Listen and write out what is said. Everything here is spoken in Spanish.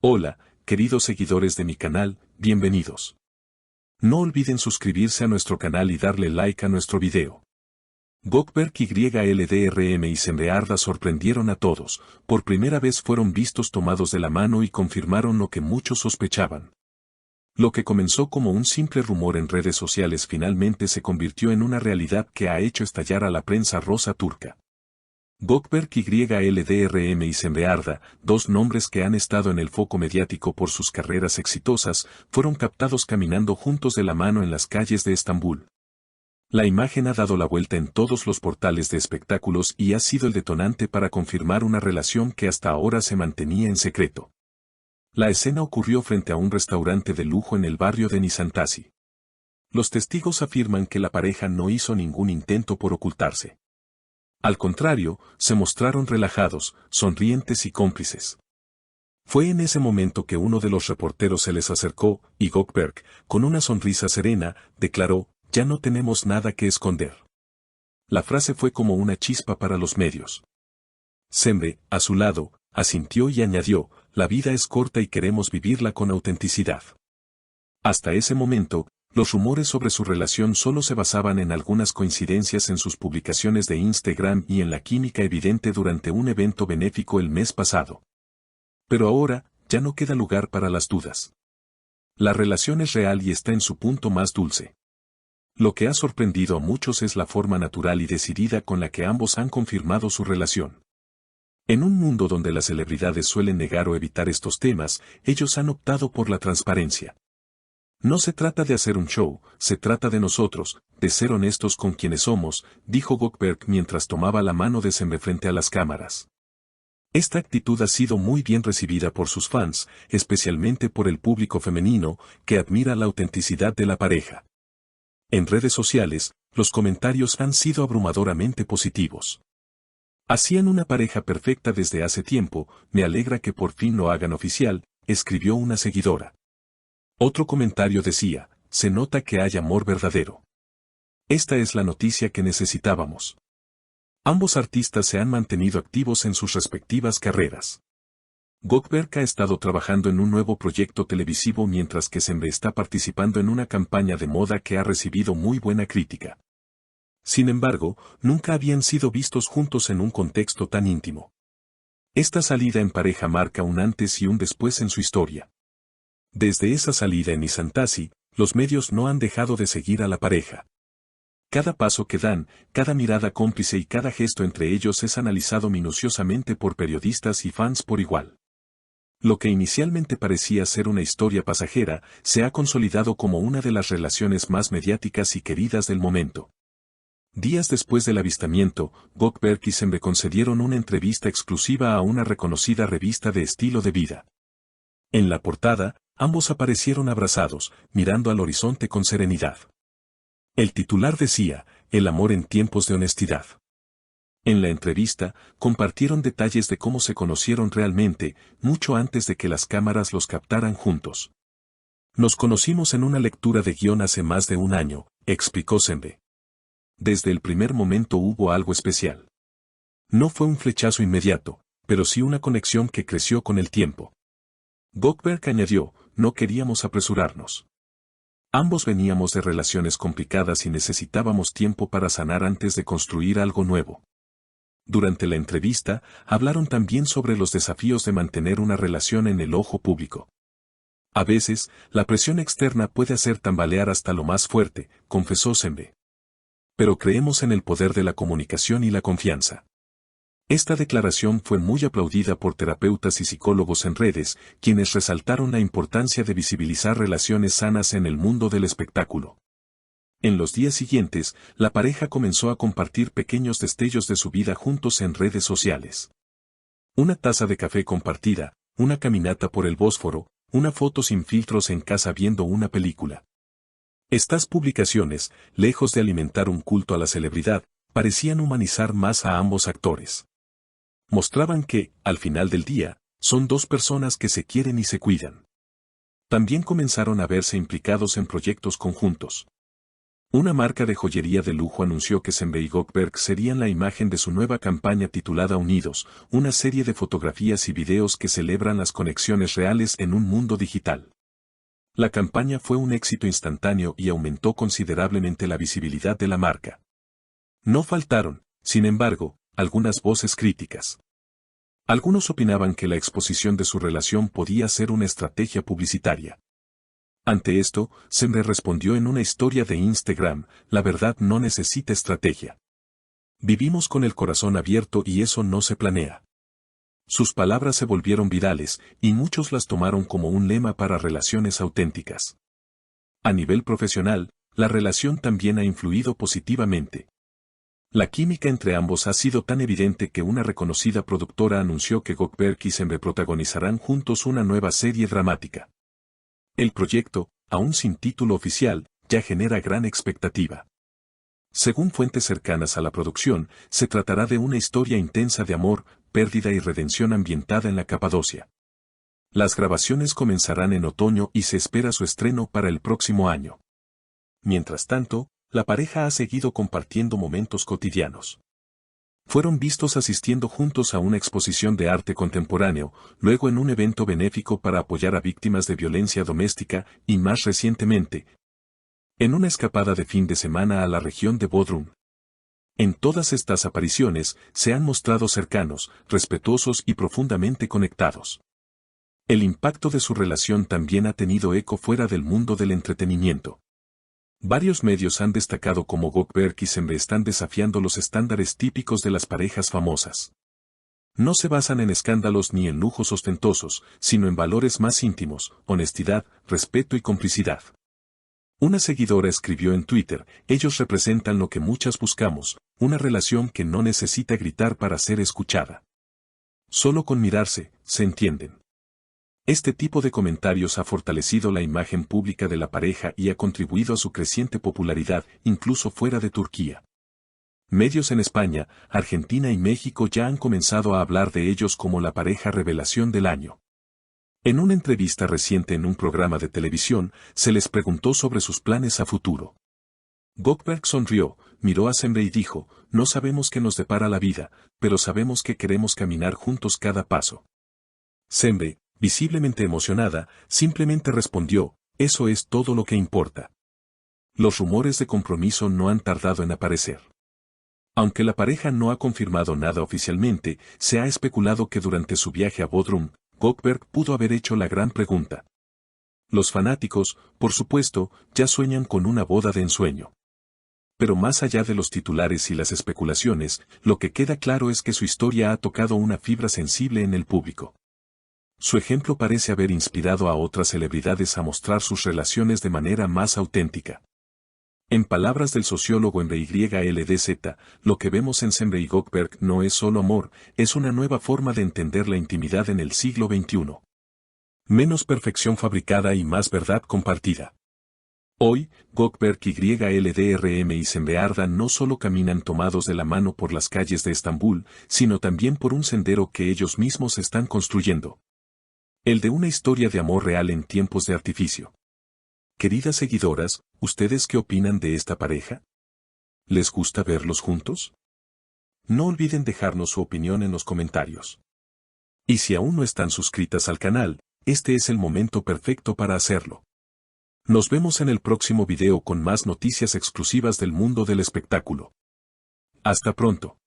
Hola, queridos seguidores de mi canal, bienvenidos. No olviden suscribirse a nuestro canal y darle like a nuestro video. Gökberk YLDRM y Sembearda sorprendieron a todos, por primera vez fueron vistos tomados de la mano y confirmaron lo que muchos sospechaban. Lo que comenzó como un simple rumor en redes sociales finalmente se convirtió en una realidad que ha hecho estallar a la prensa rosa turca. Gökberk YLDRM y Sembearda, dos nombres que han estado en el foco mediático por sus carreras exitosas, fueron captados caminando juntos de la mano en las calles de Estambul. La imagen ha dado la vuelta en todos los portales de espectáculos y ha sido el detonante para confirmar una relación que hasta ahora se mantenía en secreto. La escena ocurrió frente a un restaurante de lujo en el barrio de Nişantaşı. Los testigos afirman que la pareja no hizo ningún intento por ocultarse. Al contrario, se mostraron relajados, sonrientes y cómplices. Fue en ese momento que uno de los reporteros se les acercó, y Gökberk, con una sonrisa serena, declaró, «Ya no tenemos nada que esconder». La frase fue como una chispa para los medios. Sembe, a su lado, asintió y añadió, «La vida es corta y queremos vivirla con autenticidad». Hasta ese momento, los rumores sobre su relación solo se basaban en algunas coincidencias en sus publicaciones de Instagram y en la química evidente durante un evento benéfico el mes pasado. Pero ahora, ya no queda lugar para las dudas. La relación es real y está en su punto más dulce. Lo que ha sorprendido a muchos es la forma natural y decidida con la que ambos han confirmado su relación. En un mundo donde las celebridades suelen negar o evitar estos temas, ellos han optado por la transparencia. No se trata de hacer un show, se trata de nosotros, de ser honestos con quienes somos, dijo Gökberk mientras tomaba la mano de Sembe frente a las cámaras. Esta actitud ha sido muy bien recibida por sus fans, especialmente por el público femenino, que admira la autenticidad de la pareja. En redes sociales, los comentarios han sido abrumadoramente positivos. Hacían una pareja perfecta desde hace tiempo, me alegra que por fin lo hagan oficial, escribió una seguidora. Otro comentario decía, se nota que hay amor verdadero. Esta es la noticia que necesitábamos. Ambos artistas se han mantenido activos en sus respectivas carreras. Gökberk ha estado trabajando en un nuevo proyecto televisivo mientras que Sembe está participando en una campaña de moda que ha recibido muy buena crítica. Sin embargo, nunca habían sido vistos juntos en un contexto tan íntimo. Esta salida en pareja marca un antes y un después en su historia. Desde esa salida en Nişantaşı, los medios no han dejado de seguir a la pareja. Cada paso que dan, cada mirada cómplice y cada gesto entre ellos es analizado minuciosamente por periodistas y fans por igual. Lo que inicialmente parecía ser una historia pasajera, se ha consolidado como una de las relaciones más mediáticas y queridas del momento. Días después del avistamiento, Gökberk y Sembe concedieron una entrevista exclusiva a una reconocida revista de estilo de vida. En la portada, ambos aparecieron abrazados, mirando al horizonte con serenidad. El titular decía, el amor en tiempos de honestidad. En la entrevista, compartieron detalles de cómo se conocieron realmente, mucho antes de que las cámaras los captaran juntos. Nos conocimos en una lectura de guión hace más de un año, explicó Sembe. Desde el primer momento hubo algo especial. No fue un flechazo inmediato, pero sí una conexión que creció con el tiempo. Gökberk añadió, no queríamos apresurarnos. Ambos veníamos de relaciones complicadas y necesitábamos tiempo para sanar antes de construir algo nuevo. Durante la entrevista, hablaron también sobre los desafíos de mantener una relación en el ojo público. A veces, la presión externa puede hacer tambalear hasta lo más fuerte, confesó Sembe. Pero creemos en el poder de la comunicación y la confianza. Esta declaración fue muy aplaudida por terapeutas y psicólogos en redes, quienes resaltaron la importancia de visibilizar relaciones sanas en el mundo del espectáculo. En los días siguientes, la pareja comenzó a compartir pequeños destellos de su vida juntos en redes sociales. Una taza de café compartida, una caminata por el Bósforo, una foto sin filtros en casa viendo una película. Estas publicaciones, lejos de alimentar un culto a la celebridad, parecían humanizar más a ambos actores. Mostraban que, al final del día, son dos personas que se quieren y se cuidan. También comenzaron a verse implicados en proyectos conjuntos. Una marca de joyería de lujo anunció que Sembe y Goldberg serían la imagen de su nueva campaña titulada Unidos, una serie de fotografías y videos que celebran las conexiones reales en un mundo digital. La campaña fue un éxito instantáneo y aumentó considerablemente la visibilidad de la marca. No faltaron, sin embargo, algunas voces críticas. Algunos opinaban que la exposición de su relación podía ser una estrategia publicitaria. Ante esto, Sembe respondió en una historia de Instagram: la verdad no necesita estrategia. Vivimos con el corazón abierto y eso no se planea. Sus palabras se volvieron virales, y muchos las tomaron como un lema para relaciones auténticas. A nivel profesional, la relación también ha influido positivamente. La química entre ambos ha sido tan evidente que una reconocida productora anunció que Goldberg y Sembe protagonizarán juntos una nueva serie dramática. El proyecto, aún sin título oficial, ya genera gran expectativa. Según fuentes cercanas a la producción, se tratará de una historia intensa de amor, pérdida y redención ambientada en la Capadocia. Las grabaciones comenzarán en otoño y se espera su estreno para el próximo año. Mientras tanto, la pareja ha seguido compartiendo momentos cotidianos. Fueron vistos asistiendo juntos a una exposición de arte contemporáneo, luego en un evento benéfico para apoyar a víctimas de violencia doméstica y más recientemente, en una escapada de fin de semana a la región de Bodrum. En todas estas apariciones, se han mostrado cercanos, respetuosos y profundamente conectados. El impacto de su relación también ha tenido eco fuera del mundo del entretenimiento. Varios medios han destacado cómo Goldberg y Sembe están desafiando los estándares típicos de las parejas famosas. No se basan en escándalos ni en lujos ostentosos, sino en valores más íntimos: honestidad, respeto y complicidad. Una seguidora escribió en Twitter: ellos representan lo que muchas buscamos, una relación que no necesita gritar para ser escuchada. Solo con mirarse, se entienden. Este tipo de comentarios ha fortalecido la imagen pública de la pareja y ha contribuido a su creciente popularidad, incluso fuera de Turquía. Medios en España, Argentina y México ya han comenzado a hablar de ellos como la pareja revelación del año. En una entrevista reciente en un programa de televisión, se les preguntó sobre sus planes a futuro. Goldberg sonrió, miró a Sembe y dijo: no sabemos qué nos depara la vida, pero sabemos que queremos caminar juntos cada paso. Sembe, visiblemente emocionada, simplemente respondió: eso es todo lo que importa. Los rumores de compromiso no han tardado en aparecer. Aunque la pareja no ha confirmado nada oficialmente, se ha especulado que durante su viaje a Bodrum, Goldberg pudo haber hecho la gran pregunta. Los fanáticos, por supuesto, ya sueñan con una boda de ensueño. Pero más allá de los titulares y las especulaciones, lo que queda claro es que su historia ha tocado una fibra sensible en el público. Su ejemplo parece haber inspirado a otras celebridades a mostrar sus relaciones de manera más auténtica. En palabras del sociólogo MBYLDZ, lo que vemos en Sembe y Goldberg no es solo amor, es una nueva forma de entender la intimidad en el siglo XXI. Menos perfección fabricada y más verdad compartida. Hoy, Goldberg YLDRM y Sembe Arda no solo caminan tomados de la mano por las calles de Estambul, sino también por un sendero que ellos mismos están construyendo. El de una historia de amor real en tiempos de artificio. Queridas seguidoras, ¿ustedes qué opinan de esta pareja? ¿Les gusta verlos juntos? No olviden dejarnos su opinión en los comentarios. Y si aún no están suscritas al canal, este es el momento perfecto para hacerlo. Nos vemos en el próximo video con más noticias exclusivas del mundo del espectáculo. Hasta pronto.